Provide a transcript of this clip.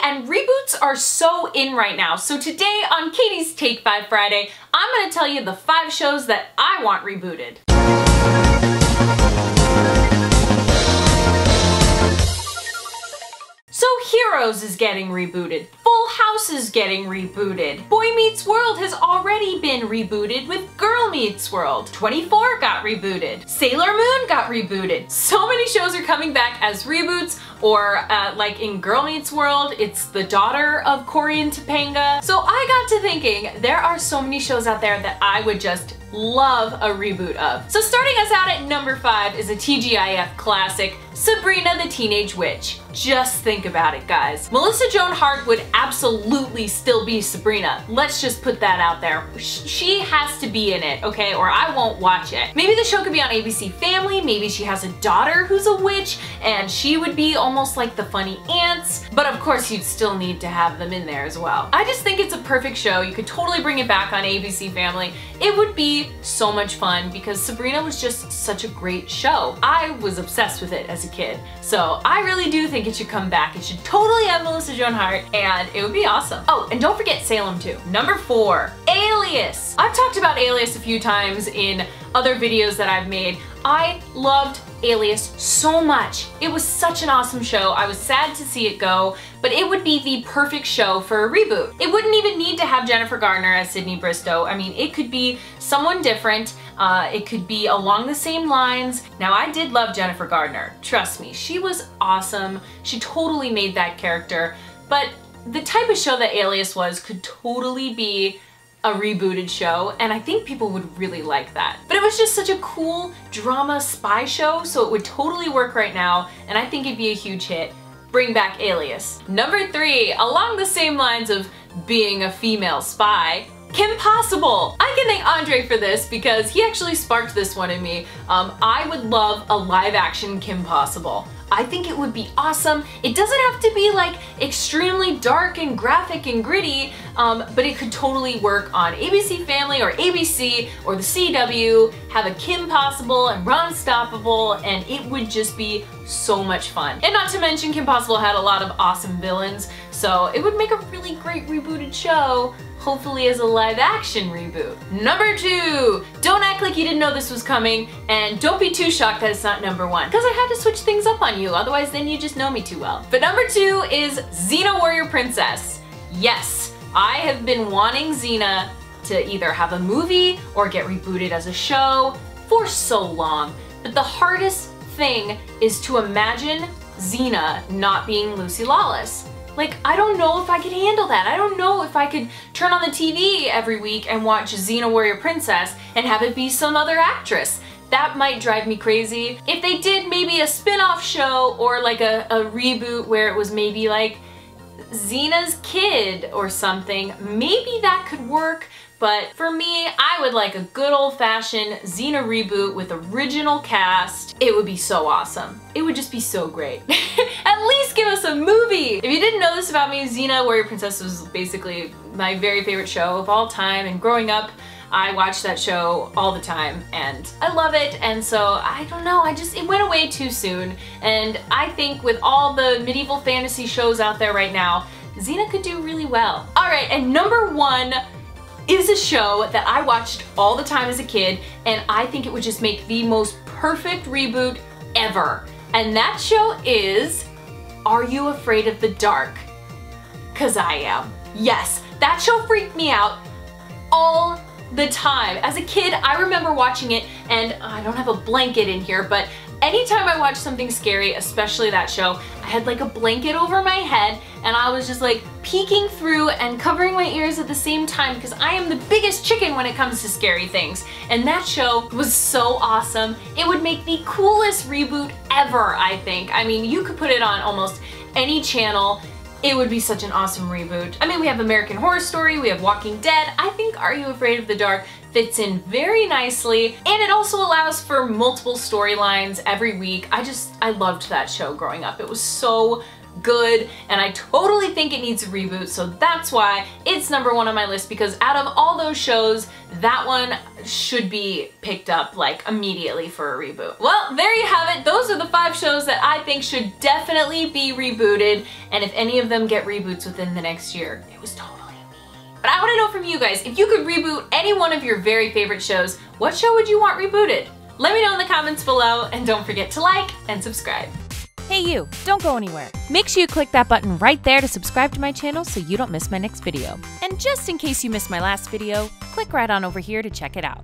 and reboots are so in right now. So today on Katie's Take 5 Friday, I'm gonna tell you the 5 shows that I want rebooted. So Heroes is getting rebooted. Full House is getting rebooted. Boy Meets World has already been rebooted with Girl Meets World. 24 got rebooted. Sailor Moon got rebooted. So many shows are coming back as reboots, or like in Girl Meets World, it's the daughter of Cory and Topanga. So I got to thinking, there are so many shows out there that I would just love a reboot of. So starting us out at number 5 is a TGIF classic, Sabrina the Teenage Witch. Just think about it, guys. Melissa Joan Hart would absolutely still be Sabrina. Let's just put that out there. She has to be in it, okay? Or I won't watch it. Maybe the show could be on ABC Family. Maybe she has a daughter who's a witch and she would be almost like the funny aunts. But of course you'd still need to have them in there as well. I just think it's a perfect show. You could totally bring it back on ABC Family. It would be so much fun because Sabrina was just such a great show. I was obsessed with it as a kid. So I really do think it should come back. It should totally have Melissa Joan Hart and it would be awesome. Oh, and don't forget Salem too. Number 4, Alias. I've talked about Alias a few times in other videos that I've made. I loved Alias so much. It was such an awesome show. I was sad to see it go, but it would be the perfect show for a reboot. It wouldn't even need to have Jennifer Garner as Sydney Bristow. I mean, it could be someone different. It could be along the same lines. Now, I did love Jennifer Garner. Trust me, she was awesome. She totally made that character, but the type of show that Alias was could totally be a rebooted show, and I think people would really like that. But it was just such a cool drama spy show, so it would totally work right now, and I think it'd be a huge hit. Bring back Alias. Number 3, along the same lines of being a female spy, Kim Possible. I can thank Andre for this because he actually sparked this one in me. I would love a live action Kim Possible. I think it would be awesome. It doesn't have to be like extremely dark and graphic and gritty, but it could totally work on ABC Family or ABC or the CW, have a Kim Possible and Ron Stoppable, and it would just be so much fun. And not to mention Kim Possible had a lot of awesome villains, so it would make a really great rebooted show, hopefully as a live action reboot. Number 2, don't act like you didn't know this was coming, and don't be too shocked that it's not number 1, because I had to switch things up on you, otherwise then you just know me too well. But number 2 is Xena Warrior Princess. Yes, I have been wanting Xena to either have a movie or get rebooted as a show for so long, but the hardest thing is to imagine Xena not being Lucy Lawless. Like, I don't know if I could handle that. I don't know if I could turn on the TV every week and watch Xena Warrior Princess and have it be some other actress. That might drive me crazy. If they did maybe a spin-off show or like a reboot where it was maybe like Xena's kid or something, maybe that could work. But for me, I would like a good old-fashioned Xena reboot with original cast. It would be so awesome. It would just be so great. At least give us a movie! If you didn't know this about me, Xena Warrior Princess was basically my very favorite show of all time, and growing up, I watched that show all the time, and I love it, and so, I don't know, it went away too soon, and I think with all the medieval fantasy shows out there right now, Xena could do really well. Alright, and number 1 is a show that I watched all the time as a kid, and I think it would just make the most perfect reboot ever. And that show is Are You Afraid of the Dark? 'Cause I am. Yes, that show freaked me out all the time. As a kid, I remember watching it, and I don't have a blanket in here, but anytime I watched something scary, especially that show, I had like a blanket over my head and I was just like peeking through and covering my ears at the same time because I am the biggest chicken when it comes to scary things. And that show was so awesome. It would make the coolest reboot ever, I think. I mean, you could put it on almost any channel. It would be such an awesome reboot. I mean, we have American Horror Story, we have Walking Dead. I think Are You Afraid of the Dark fits in very nicely, and it also allows for multiple storylines every week. I loved that show growing up. It was so good, and I totally think it needs a reboot, so that's why it's number 1 on my list, because out of all those shows, that one should be picked up like immediately for a reboot. Well, there you have it. Those are the 5 shows that I think should definitely be rebooted, and if any of them get reboots within the next year, it was totally me. But I want to know from you guys, if you could reboot any one of your very favorite shows, what show would you want rebooted? Let me know in the comments below, and don't forget to like and subscribe. Hey you, don't go anywhere. Make sure you click that button right there to subscribe to my channel so you don't miss my next video. And just in case you missed my last video, click right on over here to check it out.